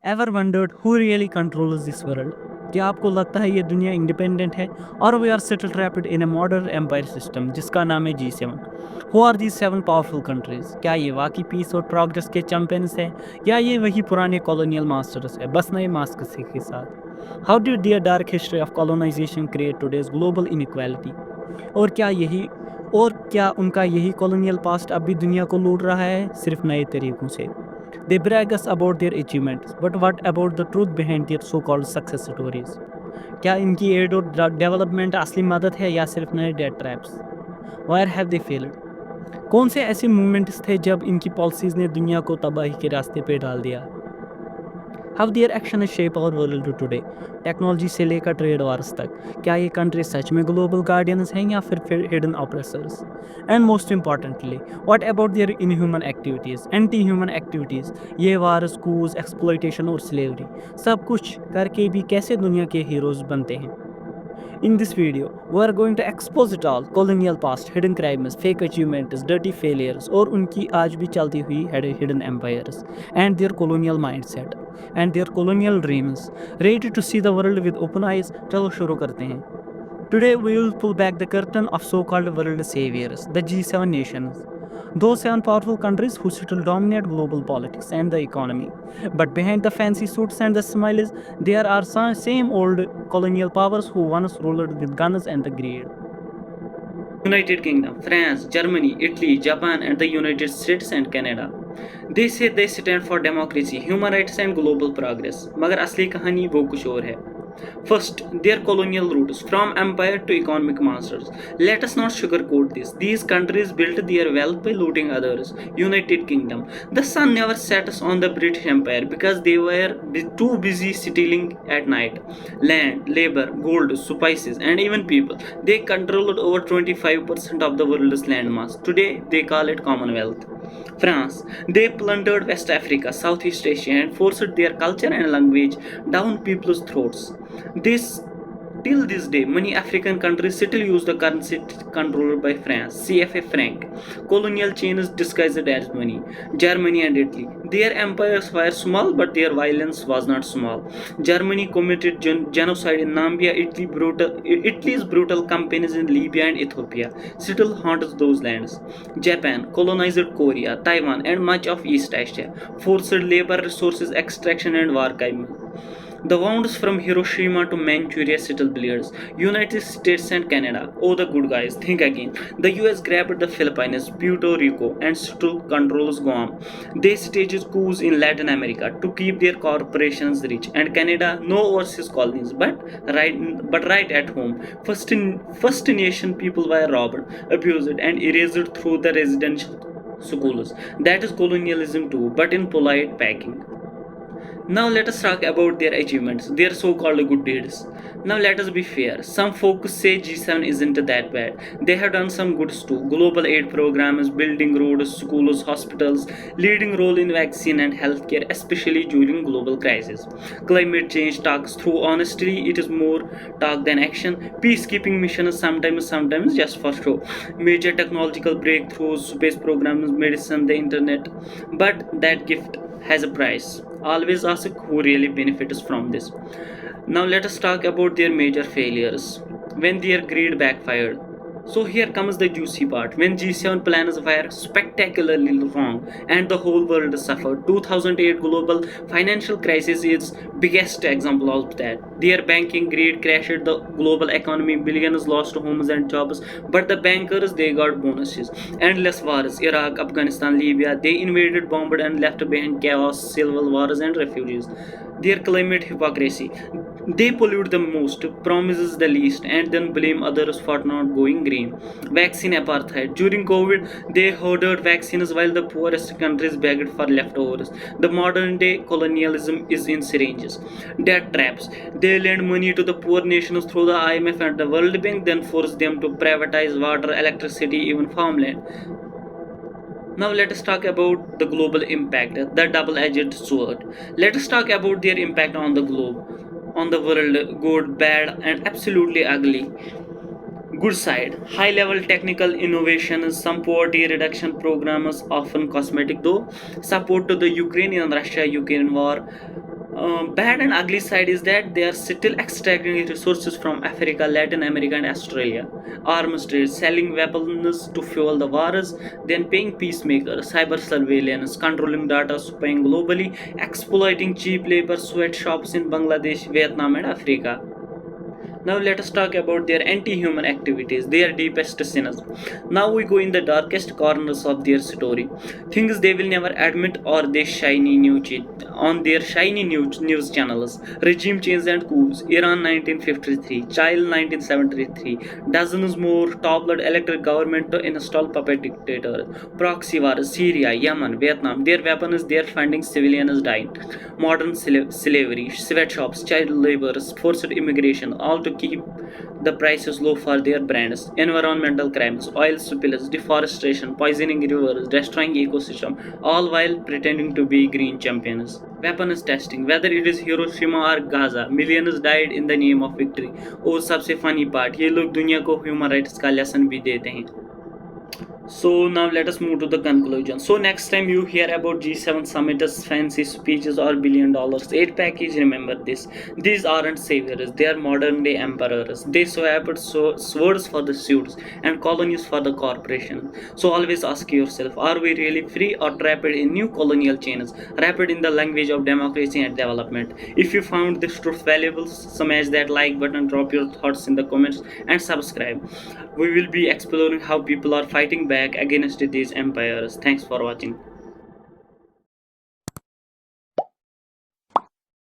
Ever wondered who really controls this world? क्या आपको लगता है ये दुनिया इंडिपेंडेंट है और we are still trapped in a modern empire system जिसका नाम है G7? Who are these 7 powerful countries? क्या ये वाकई पीस और प्रोग्रेस के चैंपियंस हैं या ये वही पुराने कॉलोनियल मास्टर्स है बस नए मास्क के साथ? How did their dark history of colonisation create today's global inequality? और क्या उनका यही कॉलोनियल पास्ट अब भी दुनिया को लूट रहा है, सिर्फ नए तरीकों से? They brag us about their achievements, but what about the truth behind their so-called success stories? क्या इनकी एड और डेवलपमेंट असली मदद है या सिर्फ नए debt traps? Where have they failed? कौन से ऐसे मूवमेंट्स थे जब इनकी पॉलिसीज ने दुनिया को तबाही के रास्ते पे डाल दिया? How their actions shape our world today? Technology से लेकर ट्रेड वार्स तक, क्या ये कंट्री सच में ग्लोबल गार्डियंस हैं या फिर hidden oppressors? And most importantly, what about their inhuman activities, anti human activities, ये वार्स, कूज, एक्सप्लॉयटेशन और स्लेवरी, सब कुछ करके भी कैसे दुनिया के हीरोज़ बनते हैं? In this video, we are going to expose it all: colonial past, hidden crimes, fake achievements, dirty failures और उनकी आज भी चलती हुई hidden empires and their colonial mindset and their colonial dreams. Ready to see the world with open eyes? चलो शुरू करते हैं. Today we will pull back the curtain of so-called world saviors, the G7 nations. Those 7 powerful countries who still dominate global politics and the economy. But behind the fancy suits and the smiles, there are some same old colonial powers who once ruled with guns and the greed. United Kingdom, France, Germany, Italy, Japan, and the United States and Canada. They say they stand for democracy, human rights and global progress. मगर असली कहानी वो कुछ और है. First, their colonial roots, from empire to economic masters. Let us not sugarcoat this. These countries built their wealth by looting others. United Kingdom. The sun never sets on the British Empire because they were too busy stealing at night. Land, labor, gold, spices, and even people. They controlled over 25% of the world's landmass. Today, they call it Commonwealth. France. They plundered West Africa, Southeast Asia, and forced their culture and language down people's throats. Till this day, many African countries still use the currency controlled by France, CFA franc. Colonial chains disguised as money. Germany and Italy. Their empires were small, but their violence was not small. Germany committed genocide in Namibia. Italy's brutal campaigns in Libya and Ethiopia still haunts those lands. Japan colonized Korea, Taiwan, and much of East Asia, forced labor resources extraction and war crimes. The wounds from Hiroshima to Manchuria still bleeds. United States and Canada, oh the good guys, think again. The US grabbed the Philippines, Puerto Rico, and still controls Guam. They staged coups in Latin America to keep their corporations rich. And Canada, no overseas colonies, but right at home. First Nation people were robbed, abused, and erased through the residential schools. That is colonialism too, but in polite packing. Now let us talk about their achievements, their so-called good deeds. Now let us be fair. Some folks say G7 isn't that bad. They have done some goods too. Global aid programs, building roads, schools, hospitals, leading role in vaccine and healthcare, especially during global crisis. Climate change talks through honestly, it is more talk than action. Peacekeeping missions sometimes just for show. Major technological breakthroughs, space programs, medicine, the internet. But that gift has a price. Always ask who really benefits from this. Now let us talk about their major failures, when their greed backfired. So here comes the juicy part. When G7 plans were spectacularly wrong and the whole world suffered. 2008 global financial crisis is biggest example of that. Their banking greed crashed the global economy. Billions lost homes and jobs, but the bankers, they got bonuses. Endless wars, Iraq, Afghanistan, Libya, they invaded, bombed, and left behind chaos, civil wars, and refugees. Their climate hypocrisy. They pollute the most, promises the least, and then blame others for not going green. Vaccine apartheid. During COVID, they hoarded vaccines while the poorest countries begged for leftovers. The modern day colonialism is in syringes. Debt traps. They lend money to the poor nations through the IMF and the World Bank, then force them to privatize water, electricity, even farmland. Now let us talk about the global impact, the double-edged sword. Let us talk about their impact on the globe, on the world, good, bad, and absolutely ugly. Good side, high level technical innovations, some poverty reduction programs, often cosmetic though, support to the Ukrainian Russia Ukraine war, Bad and ugly side is that they are still extracting resources from Africa, Latin America, and Australia. Arms trade, selling weapons to fuel the wars, then paying peacemakers, cyber surveillance, controlling data, spying globally, exploiting cheap labor, sweatshops in Bangladesh, Vietnam, and Africa. Now let us talk about their anti-human activities, their deepest sins. Now we go in the darkest corners of their story, things they will never admit or they shiny news on their shiny news channels. Regime change and coups, Iran 1953, Chile 1973, dozens more toppled elected government to install puppet dictators, proxy wars, Syria, Yemen, Vietnam. Their weapons, their funding, civilians dying. Modern slavery, sweatshops, child labor, forced immigration, all to keep the prices low for their brands. Environmental crimes, oil spills, deforestation, poisoning rivers, destroying ecosystem, all while pretending to be green champions. Weapons testing, whether it is Hiroshima or Gaza, millions died in the name of victory. और सबसे funny part, ये लोग दुनिया को human rights का lesson भी देते हैं. So now let us move to the conclusion. So next time you hear about G7 summit's fancy speeches or $1 billion aid package, remember this. These aren't saviors, they are modern day emperors. They swapped swords for the suits and colonies for the corporation. So always ask yourself, are we really free or trapped in new colonial chains, wrapped in the language of democracy and development? If you found this truth valuable, smash that like button, drop your thoughts in the comments and subscribe. We will be exploring how people are fighting back against these empires. Thanks for watching.